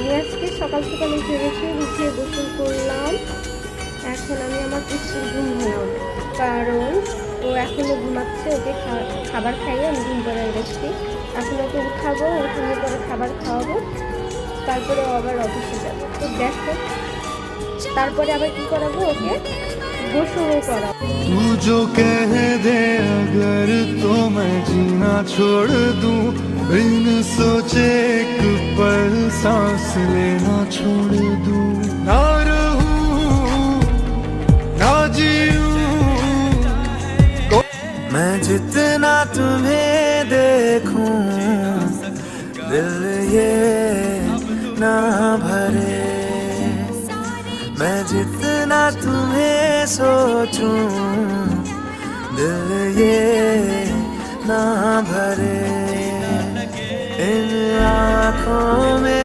আমি আজকে সকাল সকাল উঠে গেছি, উঠে গোসল করলাম। এখন আমি আমার পুষ্টির ঘুম হলাম, কারণ ও এখনো ঘুমাচ্ছে। ওকে খাবার খাইয়ে আমি ঘুম পাড়ায় গেছি। এখন ওকে উঠাবো, উঠানোর পরে খাবার খাওয়াবো, তারপরে ও আবার অফিসে যাবে। তো দেখো তারপরে আবার কি করাবো, ওকে গোসলও করাবো। तू जो कह दे अगर तो मैं जीना छोड़ दूं, बिन सोचे एक पल सांस लेना छोड़ दूं। ना रहूं ना जीऊं, मैं जितना तुम्हें देखूं दिल ये ना भरे, मैं जितना तुम्हें सोचूं दिल ये ना भरे। इन आँखों में